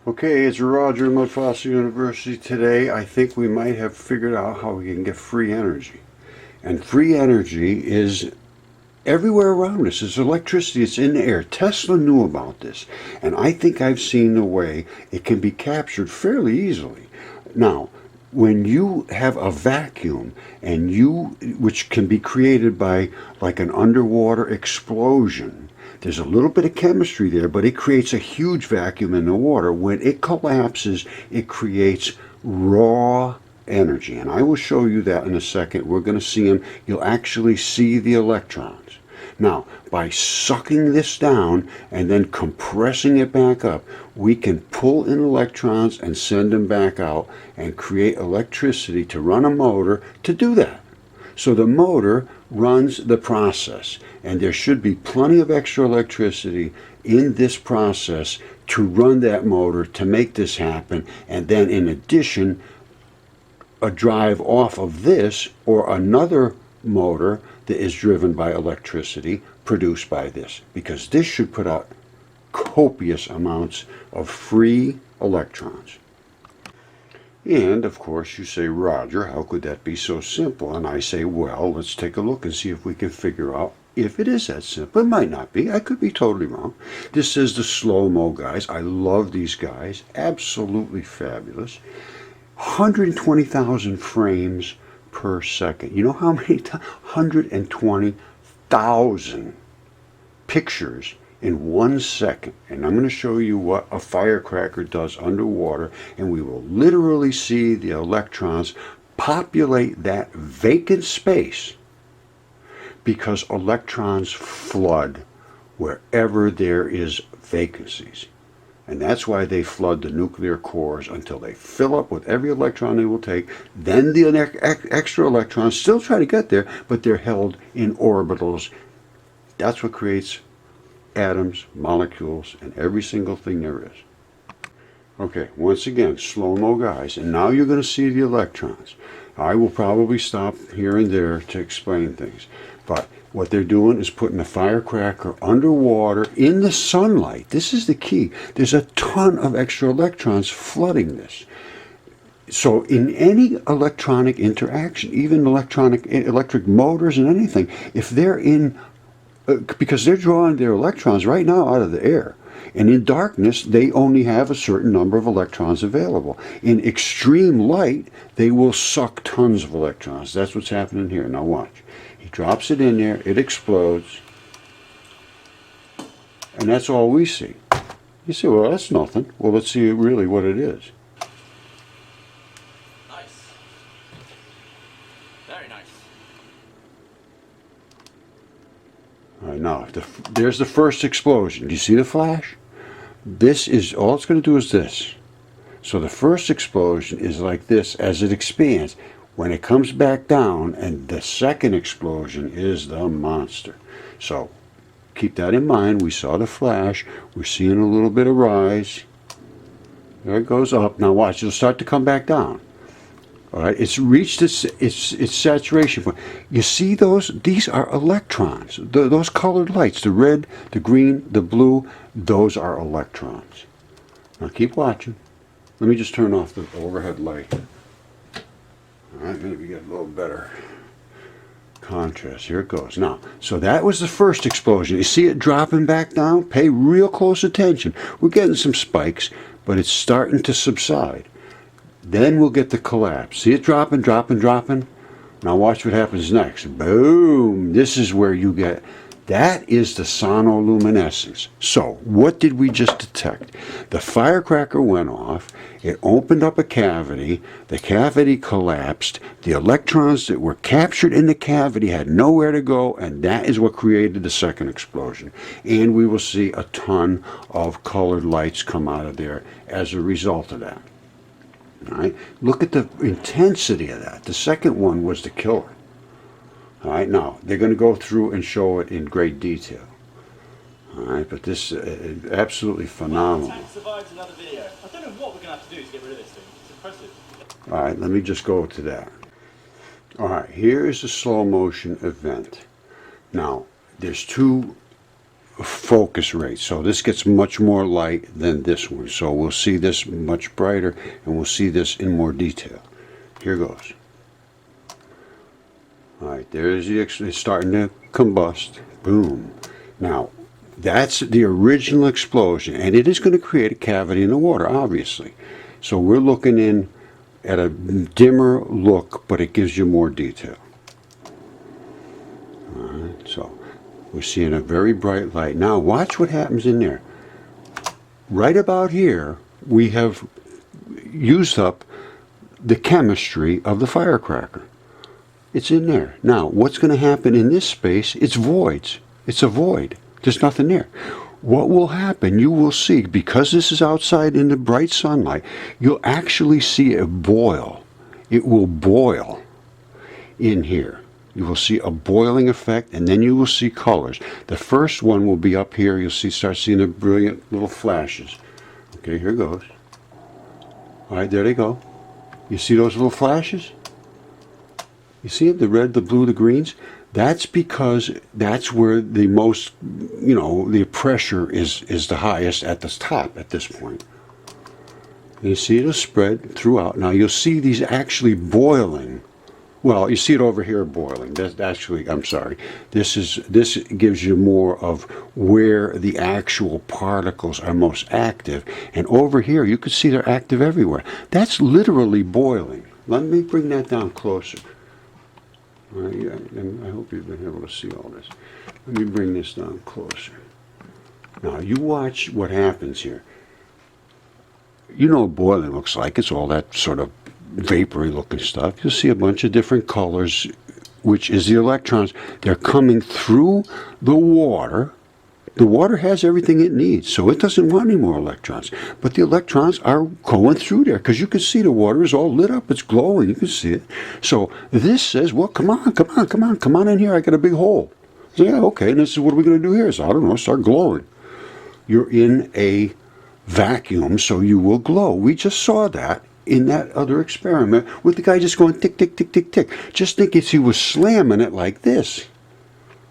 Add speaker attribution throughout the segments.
Speaker 1: Okay, it's Roger at Mudfossil University. Today I think we might have figured out how we can get free energy. And free energy is everywhere around us. It's electricity, it's in the air. Tesla knew about this, and I think I've seen the way it can be captured fairly easily. Now, when you have a vacuum which can be created by like an underwater explosion, there's a little bit of chemistry there, but it creates a huge vacuum in the water. When it collapses, it creates raw energy. And I will show you that in a second. We're going to see them. You'll actually see the electrons. Now, by sucking this down and then compressing it back up, we can pull in electrons and send them back out and create electricity to run a motor to do that. So the motor runs the process, and there should be plenty of extra electricity in this process to run that motor to make this happen, and then in addition a drive off of this or another motor that is driven by electricity produced by this, because this should put out copious amounts of free electrons. And of course you say, Roger, how could that be so simple? And I say, well, let's take a look and see if we can figure out if it is that simple. It might not be. I could be totally wrong. This is the slow-mo guys. I love these guys. Absolutely fabulous. 120,000 frames per second. You know how many times? 120,000 pictures in 1 second. And I'm going to show you what a firecracker does underwater, and we will literally see the electrons populate that vacant space, because electrons flood wherever there is vacancies. And that's why they flood the nuclear cores until they fill up with every electron they will take. Then the extra electrons still try to get there, but they're held in orbitals. That's what creates atoms, molecules, and every single thing there is. Okay, once again, slow-mo guys, and now you're going to see the electrons. I will probably stop here and there to explain things, but what they're doing is putting a firecracker underwater in the sunlight. This is the key. There's a ton of extra electrons flooding this. So in any electronic interaction, even electric motors and anything, if they're in because they're drawing their electrons right now out of the air. And in darkness, they only have a certain number of electrons available. In extreme light, they will suck tons of electrons. That's what's happening here. Now watch. He drops it in there, it explodes, and that's all we see. You say, well, that's nothing. Well, let's see really what it is.
Speaker 2: Nice. Very nice.
Speaker 1: All right, now, there's the first explosion. Do you see the flash? This is, all it's going to do is this. So the first explosion is like this as it expands. When it comes back down, and the second explosion is the monster. So keep that in mind. We saw the flash. We're seeing a little bit of rise. There it goes up. Now watch, it'll start to come back down. All right, it's reached its saturation point. You see those? These are electrons. Those colored lights, the red, the green, the blue, those are electrons. Now keep watching. Let me just turn off the overhead light. All right, maybe get a little better contrast. Here it goes. Now, so that was the first explosion. You see it dropping back down? Pay real close attention. We're getting some spikes, but it's starting to subside. Then we'll get the collapse. See it dropping, dropping, dropping? Now watch what happens next. Boom! This is where you get, that is the sonoluminescence. So, what did we just detect? The firecracker went off, it opened up a cavity, the cavity collapsed, the electrons that were captured in the cavity had nowhere to go, and that is what created the second explosion. And we will see a ton of colored lights come out of there as a result of that. All right, look at the intensity of that. The second one was the killer. All right, now they're going to go through and show it in great detail. All right, but this is absolutely phenomenal.
Speaker 2: Well, the tank survives another video. I don't know what we're going to have to do to get rid of this thing. It's impressive.
Speaker 1: All right, let me just go to that. All right, here is a slow motion event. Now, there's two focus rate. So this gets much more light than this one. So we'll see this much brighter, and we'll see this in more detail. Here goes. Alright, there's it's starting to combust. Boom. Now, that's the original explosion, and it is going to create a cavity in the water, obviously. So we're looking in at a dimmer look, but it gives you more detail. Alright, so we're seeing a very bright light. Now watch what happens in there. Right about here, we have used up the chemistry of the firecracker. It's in there. Now, what's going to happen in this space? It's voids. It's a void. There's nothing there. What will happen, you will see, because this is outside in the bright sunlight, you'll actually see it boil. It will boil in here. You will see a boiling effect, and then you will see colors. The first one will be up here. You'll start seeing the brilliant little flashes. Okay, here goes. All right, there they go. You see those little flashes? You see them? The red, the blue, the greens? That's because that's where the most, the pressure is the highest at the top at this point. You see it'll spread throughout. Now you'll see these actually boiling. Well, you see it over here boiling. That's actually, I'm sorry. This gives you more of where the actual particles are most active. And over here, you can see they're active everywhere. That's literally boiling. Let me bring that down closer. All right, and I hope you've been able to see all this. Let me bring this down closer. Now, you watch what happens here. You know what boiling looks like. It's all that sort of vapory looking stuff. You'll see a bunch of different colors, which is the electrons. They're coming through the water. The water has everything it needs, so it doesn't want any more electrons. But the electrons are going through there, because you can see the water is all lit up. It's glowing. You can see it. So this says, well, come on in here. I got a big hole. So, yeah, okay, and this is what are we going to do here? So I don't know, start glowing. You're in a vacuum, so you will glow. We just saw that in that other experiment with the guy just going tick, tick, tick, tick, tick. Just think if he was slamming it like this.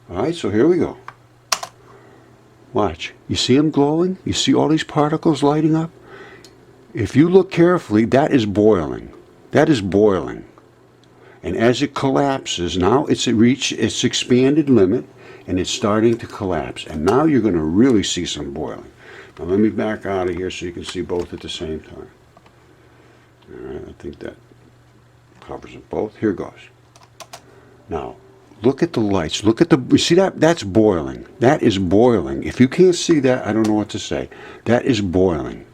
Speaker 1: All right, so here we go. Watch. You see him glowing? You see all these particles lighting up? If you look carefully, that is boiling. That is boiling. And as it collapses, now it's reached its expanded limit, and it's starting to collapse. And now you're going to really see some boiling. Now let me back out of here so you can see both at the same time. All right, I think that covers them both. Here goes. Now, look at the lights. Look at you see that? That's boiling. That is boiling. If you can't see that, I don't know what to say. That is boiling.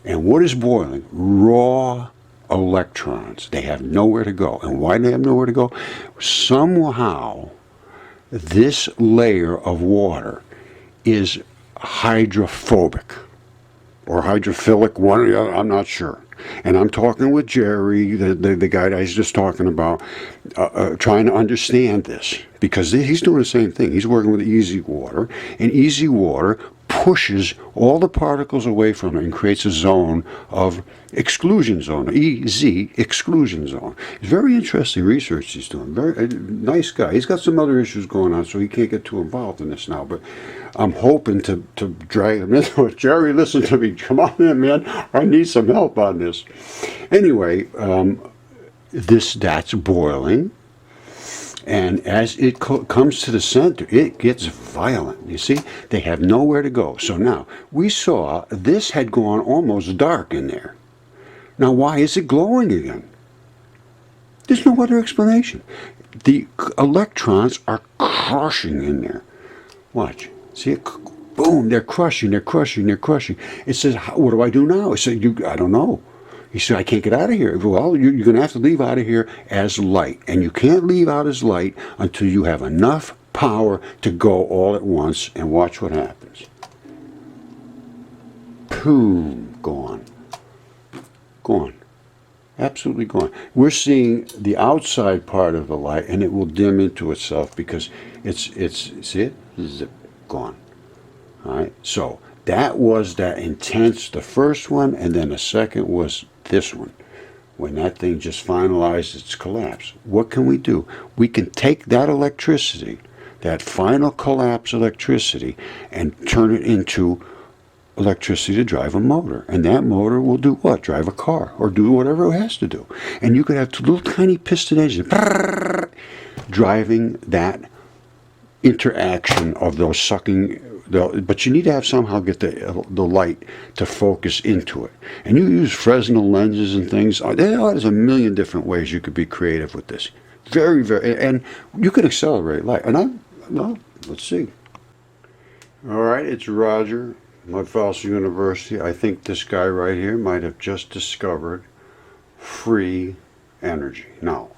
Speaker 1: And what is boiling? Raw electrons. They have nowhere to go. And why do they have nowhere to go? Somehow, this layer of water is hydrophobic or hydrophilic, one or the other, I'm not sure. And I'm talking with Jerry, the guy that I was just talking about, trying to understand this, because he's doing the same thing. He's working with easy water, and easy water pushes all the particles away from it and creates a zone of exclusion zone, EZ, exclusion zone. It's very interesting research he's doing. Very nice guy. He's got some other issues going on, so he can't get too involved in this now, but I'm hoping to drag him into it. Jerry, listen to me. Come on in, man. I need some help on this. Anyway, that's boiling. And as it comes to the center, it gets violent. You see, they have nowhere to go. So now, we saw this had gone almost dark in there. Now, why is it glowing again? There's no other explanation. The electrons are crushing in there. Watch. See it? Boom, they're crushing, they're crushing, they're crushing. It says, what do I do now? I said, I don't know. He said, I can't get out of here. Well, you're going to have to leave out of here as light. And you can't leave out as light until you have enough power to go all at once. And watch what happens. Boom. Gone. Gone. Absolutely gone. We're seeing the outside part of the light, and it will dim into itself because it's see it? Zip. Gone. All right. So that was that intense, the first one, and then the second was this one, when that thing just finalized its collapse. What can we do? We can take that electricity that final collapse electricity and turn it into electricity to drive a motor. And that motor will do what? Drive a car or do whatever it has to do. And you could have two little tiny piston engines driving that interaction of those sucking, but you need to have somehow get the light to focus into it. And you use Fresnel lenses and things. There's a million different ways you could be creative with this. Very, very, and you could accelerate light. And well, let's see. All right, it's Roger, Mudfossil University. I think this guy right here might have just discovered free energy. Now,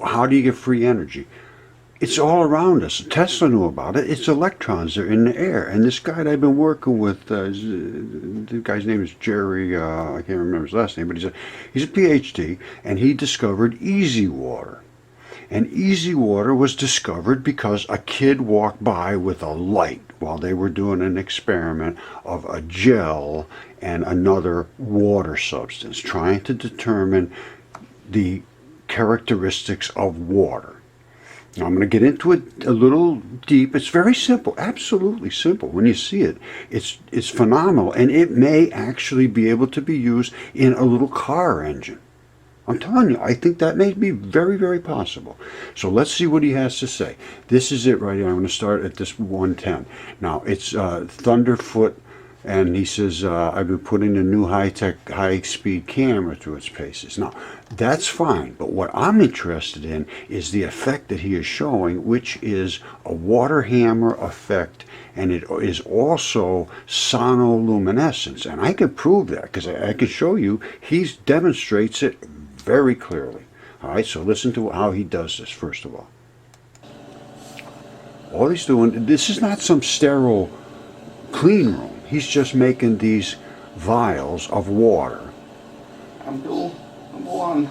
Speaker 1: how do you get free energy? It's all around us. Tesla knew about it. It's electrons. They're in the air. And this guy that I've been working with, the guy's name is Jerry, I can't remember his last name, but he's a PhD, and he discovered easy water. And easy water was discovered because a kid walked by with a light while they were doing an experiment of a gel and another water substance, trying to determine the characteristics of water. Now, I'm going to get into it a little deep. It's very simple, absolutely simple. When you see it, it's phenomenal, and it may actually be able to be used in a little car engine. I'm telling you, I think that may be very, very possible. So let's see what he has to say. This is it right here. I'm going to start at this 110. Now, it's Thunderfoot, and he says, I've been putting a new high-tech, high-speed camera through its paces. Now, that's fine, but what I'm interested in is the effect that he is showing, which is a water hammer effect, and it is also sonoluminescence. And I can prove that, because I can show you, he demonstrates it very clearly. All right, so listen to how he does this, first of all. All he's doing, this is not some sterile clean room. He's just making these vials of water.
Speaker 3: And number one.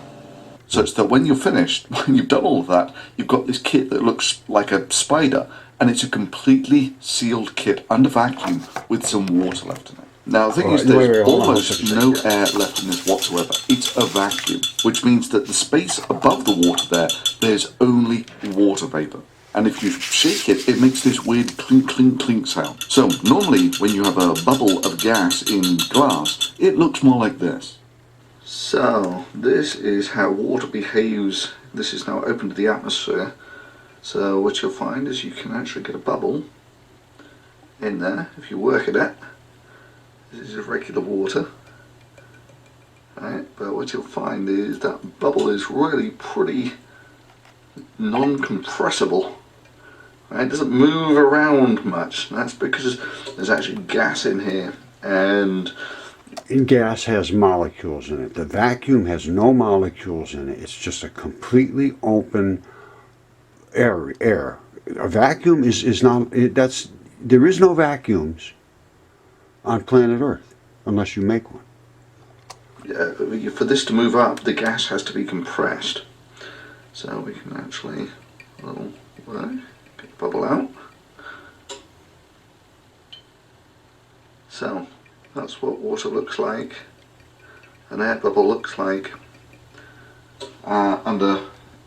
Speaker 3: Such that when you're finished, when you've done all of that, you've got this kit that looks like a spider, and it's a completely sealed kit under vacuum with some water left in it. Now, the thing is, there's almost no air left in this whatsoever. It's a vacuum, which means that the space above the water there's only water vapor. And if you shake it, it makes this weird clink, clink, clink sound. So normally, when you have a bubble of gas in glass, it looks more like this. So this is how water behaves. This is now open to the atmosphere. So what you'll find is you can actually get a bubble in there if you work at it. This is regular water. Right, but what you'll find is that bubble is really pretty non-compressible. Right, it doesn't move around much. That's because there's actually gas in here, and
Speaker 1: gas has molecules in it. The vacuum has no molecules in it. It's just a completely open air. A vacuum is not. There is no vacuums on planet Earth unless you make one.
Speaker 3: Yeah, but for this to move up, the gas has to be compressed. So we can actually get the bubble out. So that's what water looks like, an air bubble looks like under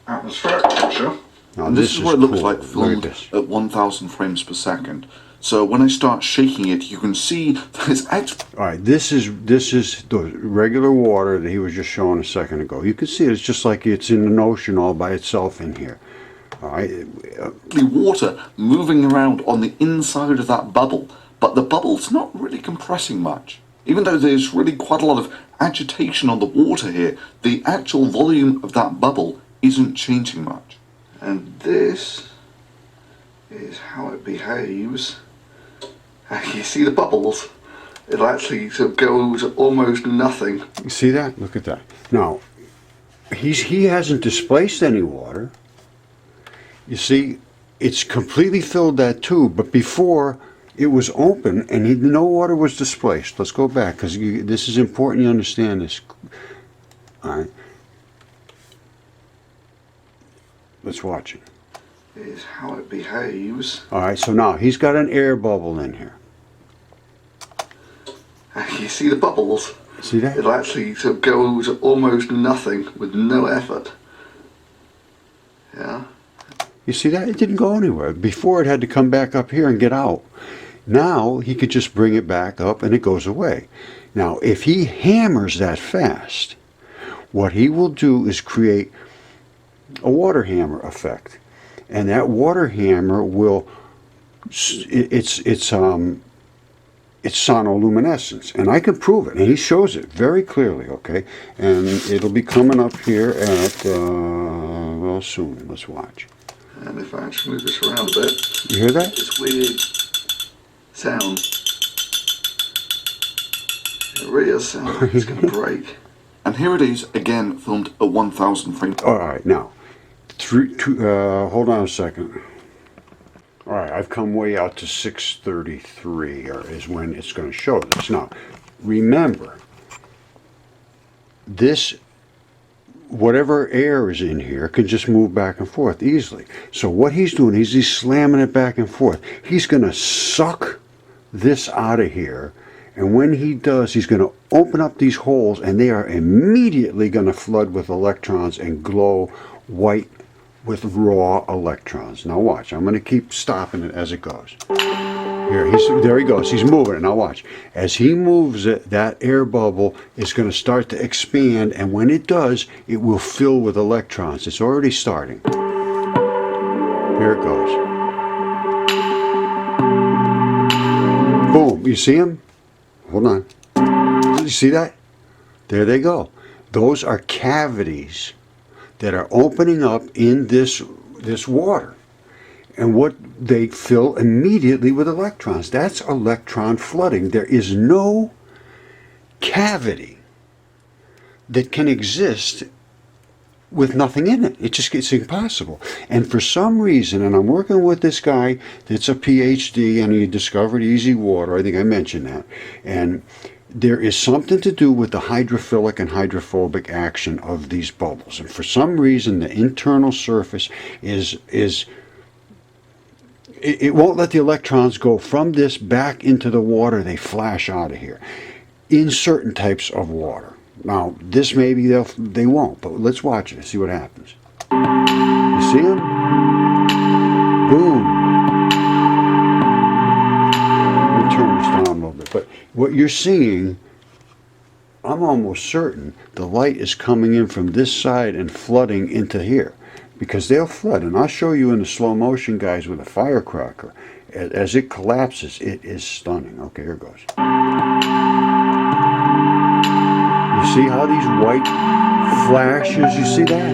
Speaker 3: atmospheric pressure.
Speaker 1: Now,
Speaker 3: and this is what it looks like filled at 1000 frames per second. So when I start shaking it, you can see that it's actually...
Speaker 1: Alright, this is the regular water that he was just showing a second ago. You can see it's just like it's in an ocean all by itself in here. Alright.
Speaker 3: Water moving around on the inside of that bubble, but the bubble's not really compressing much. Even though there's really quite a lot of agitation on the water here, the actual volume of that bubble isn't changing much. And this is how it behaves. You see the bubbles? It'll actually sort of go to almost nothing.
Speaker 1: You see that? Look at that. Now, he hasn't displaced any water. You see, it's completely filled that tube, but before it was open and no water was displaced. Let's go back, because this is important you understand this. All right. Let's watch it.
Speaker 3: Is how it behaves.
Speaker 1: All right, so now he's got an air bubble in here.
Speaker 3: You see the bubbles?
Speaker 1: See that?
Speaker 3: It'll actually sort of go to almost nothing with no effort. Yeah.
Speaker 1: You see that? It didn't go anywhere. Before it had to come back up here and get out. Now he could just bring it back up and it goes away. Now if he hammers that fast, what he will do is create a water hammer effect. And that water hammer will, it's sonoluminescence, and I can prove it, and he shows it very clearly, okay? And it'll be coming up here at, well, soon. Let's watch.
Speaker 3: And if I actually move this around a bit,
Speaker 1: You hear that?
Speaker 3: this weird sound. It really does sound like it's going to break. And here it is, again, filmed at 1,000 frames.
Speaker 1: All right, now, hold on a second. All right, I've come way out to 633, is when it's going to show this. Now, remember, this, whatever air is in here, can just move back and forth easily. So what he's doing is he's slamming it back and forth. He's going to suck this out of here, and when he does, he's going to open up these holes, and they are immediately going to flood with electrons and glow white with raw electrons. Now watch, I'm going to keep stopping it as it goes. Here, there he goes, he's moving it. Now watch, as he moves it, that air bubble is going to start to expand, and when it does, it will fill with electrons. It's already starting. Here it goes. Boom, you see him? Hold on. You see that? There they go. Those are cavities that are opening up in this water, and what they fill immediately with electrons. That's electron flooding. There is no cavity that can exist with nothing in it. It's impossible. And for some reason, and I'm working with this guy that's a PhD, and he discovered easy water. I think I mentioned that. And there is something to do with the hydrophilic and hydrophobic action of these bubbles. And for some reason, the internal surface it won't let the electrons go from this back into the water. They flash out of here in certain types of water. Now, this maybe they won't, but let's watch it and see what happens. You see them? Boom. Let me turn this down a little bit. But what you're seeing, I'm almost certain the light is coming in from this side and flooding into here, because they'll flood. And I'll show you in the slow motion, guys, with a firecracker. As it collapses, it is stunning. Okay, here it goes. You see how these white flashes, you see that?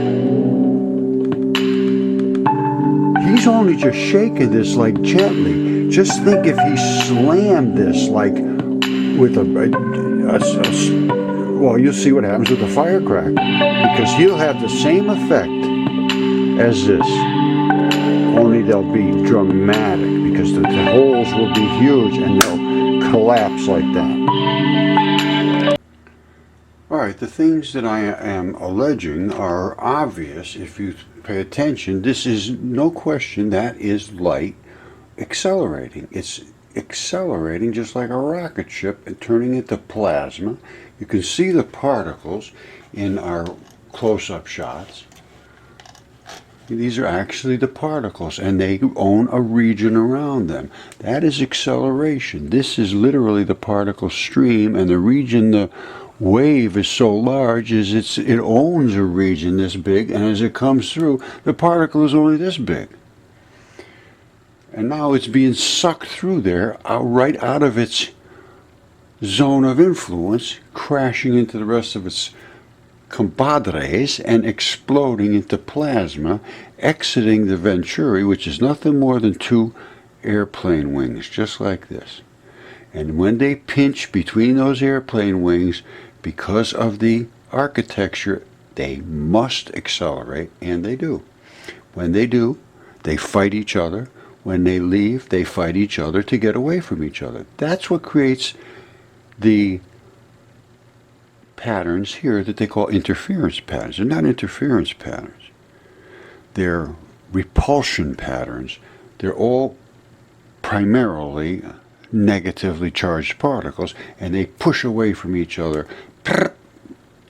Speaker 1: He's only just shaking this like gently. Just think if he slammed this like with well, you'll see what happens with the firecracker, because he'll have the same effect as this, only they'll be dramatic, because the holes will be huge and they'll collapse like that. Alright, the things that I am alleging are obvious if you pay attention. This is no question, that is light accelerating. It's accelerating just like a rocket ship and turning into plasma. You can see the particles in our close-up shots. These are actually the particles, and they own a region around them. That is acceleration. This is literally the particle stream, and the region the wave is so large is it owns a region this big, and as it comes through, the particle is only this big. And now it's being sucked through there, right out of its zone of influence, crashing into the rest of its compadres and exploding into plasma, exiting the venturi, which is nothing more than two airplane wings, just like this. And when they pinch between those airplane wings, because of the architecture, they must accelerate, and they do. When they do, they fight each other. When they leave, they fight each other to get away from each other. That's what creates the patterns here that they call interference patterns. They're not interference patterns. They're repulsion patterns. They're all primarily negatively charged particles, and they push away from each other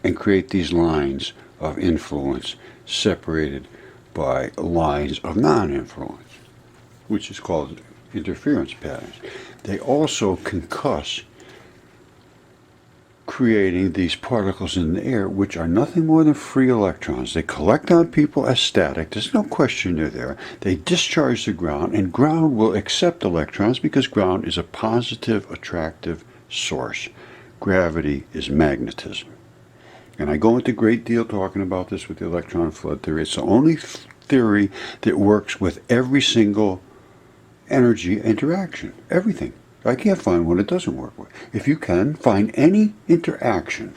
Speaker 1: and create these lines of influence separated by lines of non-influence, which is called interference patterns. They also concuss, creating these particles in the air, which are nothing more than free electrons. They collect on people as static. There's no question they're there. They discharge the ground, and ground will accept electrons because ground is a positive, attractive source. Gravity is magnetism. And I go into a great deal talking about this with the electron flood theory. It's the only theory that works with every single energy interaction. Everything. I can't find one it doesn't work with. If you can, find any interaction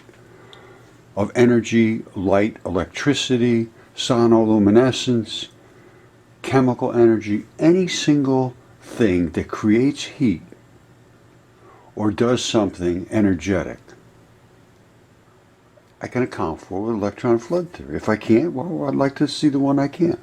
Speaker 1: of energy, light, electricity, sonoluminescence, chemical energy, any single thing that creates heat or does something energetic, I can account for with electron flood theory. If I can't, well, I'd like to see the one I can.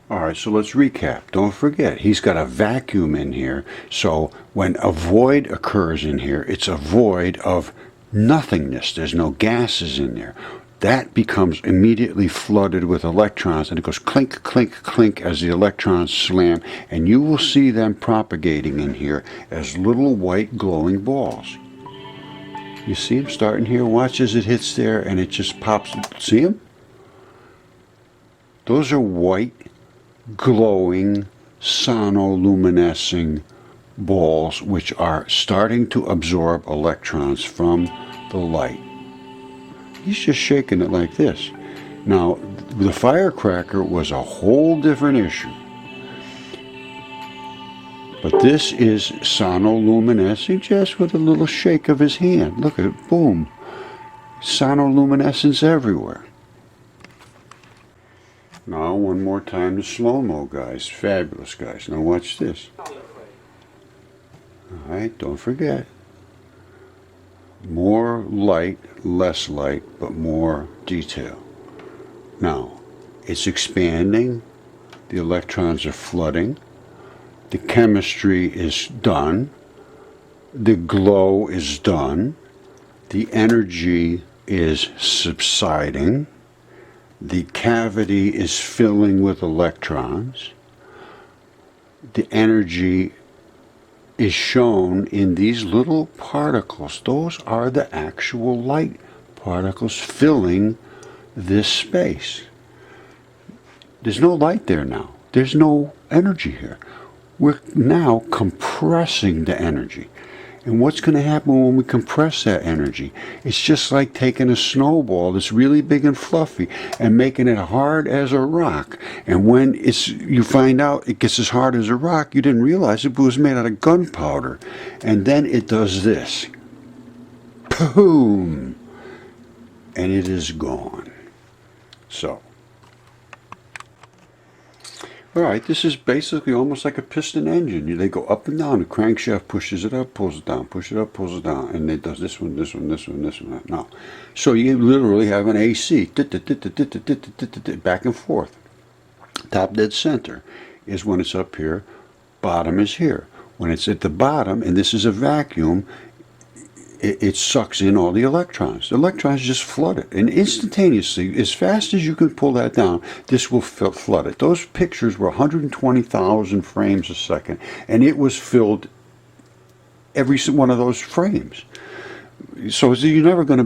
Speaker 1: All right, so let's recap. Don't forget, he's got a vacuum in here. So when a void occurs in here, it's a void of nothingness. There's no gases in there. That becomes immediately flooded with electrons, and it goes clink, clink, clink as the electrons slam, and you will see them propagating in here as little white glowing balls. You see them starting here? Watch as it hits there, and it just pops. See them? Those are white, glowing, sonoluminescing balls which are starting to absorb electrons from the light. He's just shaking it like this. Now, the firecracker was a whole different issue. But this is sonoluminescing just with a little shake of his hand. Look at it, boom. Sonoluminescence everywhere. Now, one more time, the slow-mo, guys. Fabulous, guys. Now watch this. Alright, don't forget. More light, less light, but more detail. Now, it's expanding. The electrons are flooding. The chemistry is done. The glow is done. The energy is subsiding. The cavity is filling with electrons. The energy is shown in these little particles. Those are the actual light particles filling this space. There's no light there now. There's no energy here. We're now compressing the energy. And what's going to happen when we compress that energy? It's just like taking a snowball that's really big and fluffy and making it hard as a rock. And when you find out it gets as hard as a rock, you didn't realize it was made out of gunpowder. And then it does this. Boom! And it is gone. So. Alright, this is basically almost like a piston engine. They go up and down. The crankshaft pushes it up, pulls it down, pushes it up, pulls it down. And it does this one, this one, this one, this one. Now, so you literally have an AC. Back and forth. Top dead center is when it's up here. Bottom is here. When it's at the bottom, and this is a vacuum, it sucks in all the electrons. The electrons just flood it. And instantaneously, as fast as you can pull that down, this will flood it. Those pictures were 120,000 frames a second. And it was filled every one of those frames. So you're never going to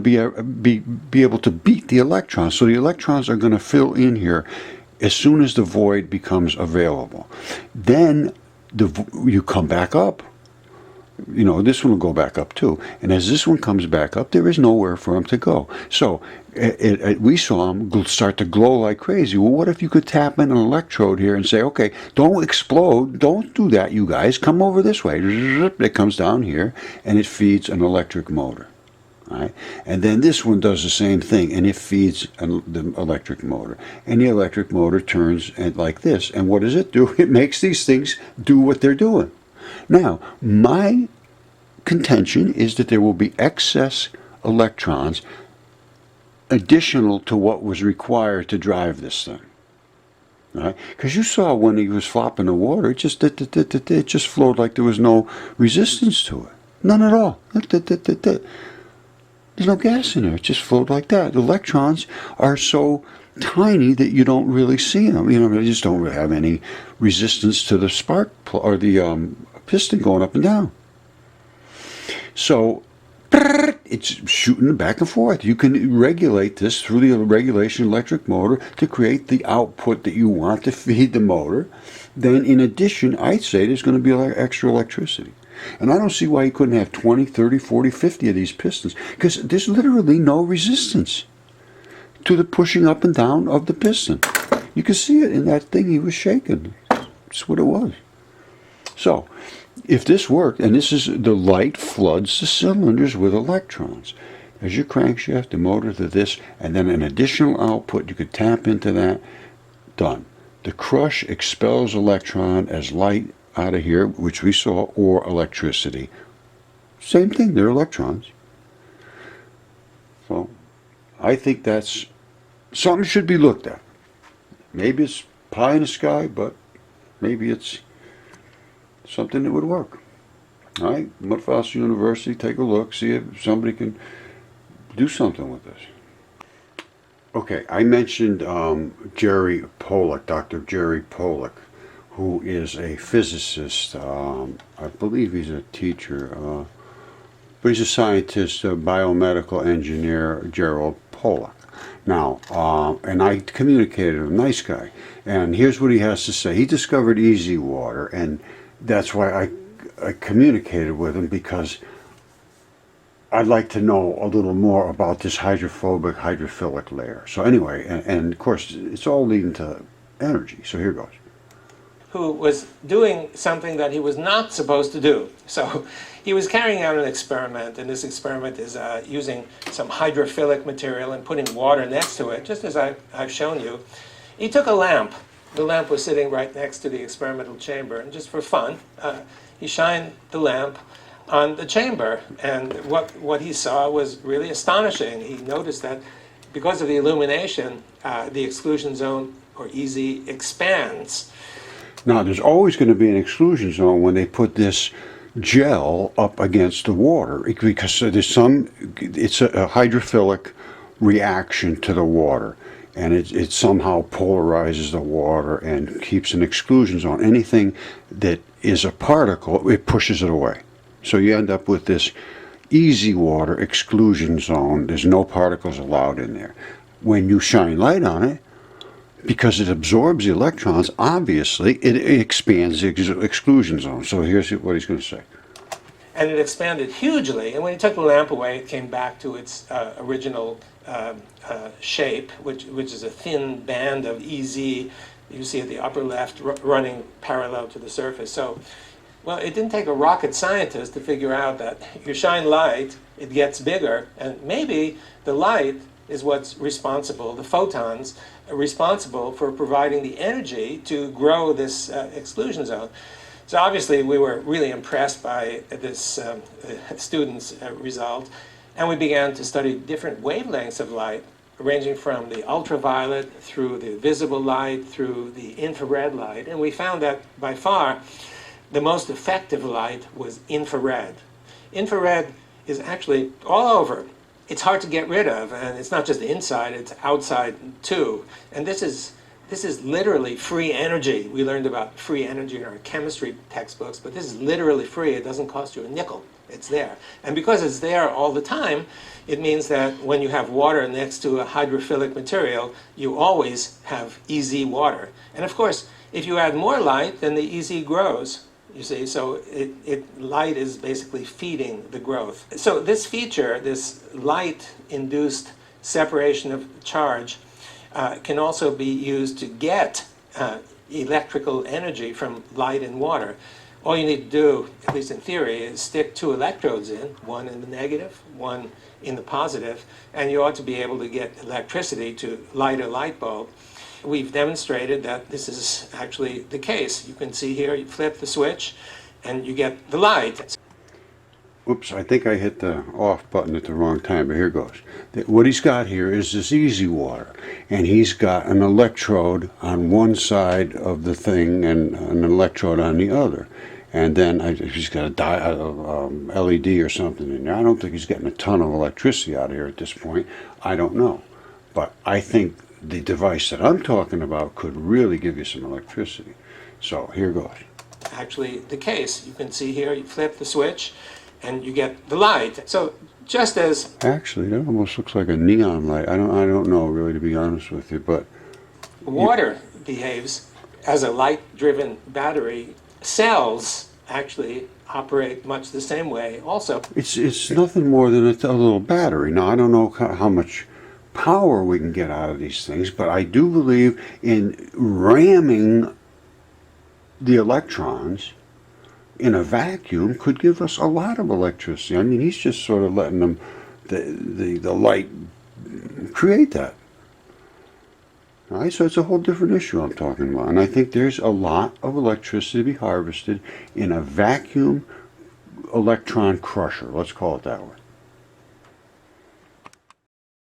Speaker 1: be able to beat the electrons. So the electrons are going to fill in here as soon as the void becomes available. Then you come back up. You know, this one will go back up too. And as this one comes back up, there is nowhere for him to go. So we saw him start to glow like crazy. Well, what if you could tap in an electrode here and say, okay, don't explode. Don't do that, you guys. Come over this way. It comes down here, and it feeds an electric motor. Right? And then this one does the same thing, and it feeds the electric motor. And the electric motor turns like this. And what does it do? It makes these things do what they're doing. Now, my contention is that there will be excess electrons additional to what was required to drive this thing. Right? Because you saw when he was flopping the water, it just flowed like there was no resistance to it. None at all. There's no gas in there. It just flowed like that. The electrons are so tiny that you don't really see them. They just don't really have any resistance to the spark or the piston going up and down. So it's shooting back and forth. You can regulate this through the regulation electric motor to create the output that you want to feed the motor. Then in addition, I'd say there's going to be extra electricity. And I don't see why you couldn't have 20, 30, 40, 50 of these pistons, because there's literally no resistance to the pushing up and down of the piston. You can see it in that thing he was shaking. That's what it was. So, if this worked, and this is the light floods the cylinders with electrons. There's your crankshaft, the motor to this, and then an additional output. You could tap into that. Done. The crush expels electron as light out of here, which we saw, or electricity. Same thing, they're electrons. So, I think that's something should be looked at. Maybe it's pie in the sky, but maybe it's something that would work. All right, Mudfossil University, take a look, see if somebody can do something with this. Okay, I mentioned Jerry Pollack, Dr. Jerry Pollack, who is a physicist. I believe he's a teacher, but he's a scientist, a biomedical engineer, Gerald Pollack. Now, and I communicated with him, nice guy, and here's what he has to say. He discovered easy water, and that's why I communicated with him, because I'd like to know a little more about this hydrophobic, hydrophilic layer. So anyway, and of course, it's all leading to energy. So here goes.
Speaker 4: Who was doing something that he was not supposed to do. So he was carrying out an experiment, and this experiment is using some hydrophilic material and putting water next to it, just as I've shown you. He took a lamp. The lamp was sitting right next to the experimental chamber, and just for fun, he shined the lamp on the chamber, and what he saw was really astonishing. He noticed that because of the illumination, the exclusion zone, or EZ, expands.
Speaker 1: Now, there's always going to be an exclusion zone when they put this gel up against the water, because it's a hydrophilic reaction to the water, and it somehow polarizes the water and keeps an exclusion zone. Anything that is a particle, it pushes it away. So you end up with this easy water exclusion zone. There's no particles allowed in there. When you shine light on it, because it absorbs the electrons, obviously it expands the exclusion zone. So here's what he's going to say.
Speaker 4: And it expanded hugely, and when he took the lamp away, it came back to its original shape, which is a thin band of EZ. You see at the upper left running parallel to the surface. So, well, it didn't take a rocket scientist to figure out that you shine light, it gets bigger, and maybe the light is what's responsible, the photons are responsible for providing the energy to grow this exclusion zone. So obviously we were really impressed by this student's result, and we began to study different wavelengths of light, ranging from the ultraviolet through the visible light through the infrared light, and we found that by far the most effective light was infrared. Infrared is actually all over. It's hard to get rid of, and it's not just inside, it's outside too. And this is literally free energy. We learned about free energy in our chemistry textbooks, but this is literally free. It doesn't cost you a nickel. It's there. And because it's there all the time, it means that when you have water next to a hydrophilic material, you always have EZ water. And of course, if you add more light, then the EZ grows. You see, so light is basically feeding the growth. So this feature, this light-induced separation of charge, can also be used to get electrical energy from light and water. All you need to do, at least in theory, is stick two electrodes in, one in the negative, one in the positive, and you ought to be able to get electricity to light a light bulb. We've demonstrated that this is actually the case. You can see here, you flip the switch, and you get the light.
Speaker 1: Oops, I think I hit the off button at the wrong time, but here goes. What he's got here is this easy water, and he's got an electrode on one side of the thing and an electrode on the other. and then he's got a LED or something in there. I don't think he's getting a ton of electricity out of here at this point. I don't know. But I think the device that I'm talking about could really give you some electricity. So here goes.
Speaker 4: Actually, the case, you can see here, you flip the switch and you get the light. So just as
Speaker 1: Actually, that almost looks like a neon light. I don't know really, to be honest with you, but
Speaker 4: water behaves as a light-driven battery, cells actually operate much the same way also.
Speaker 1: it's nothing more than a little battery. Now, I don't know how much power we can get out of these things, but I do believe in ramming the electrons in a vacuum could give us a lot of electricity. I mean, he's just sort of letting them, the light create that. All right, so it's a whole different issue I'm talking about. And I think there's a lot of electricity to be harvested in a vacuum electron crusher. Let's call it that way.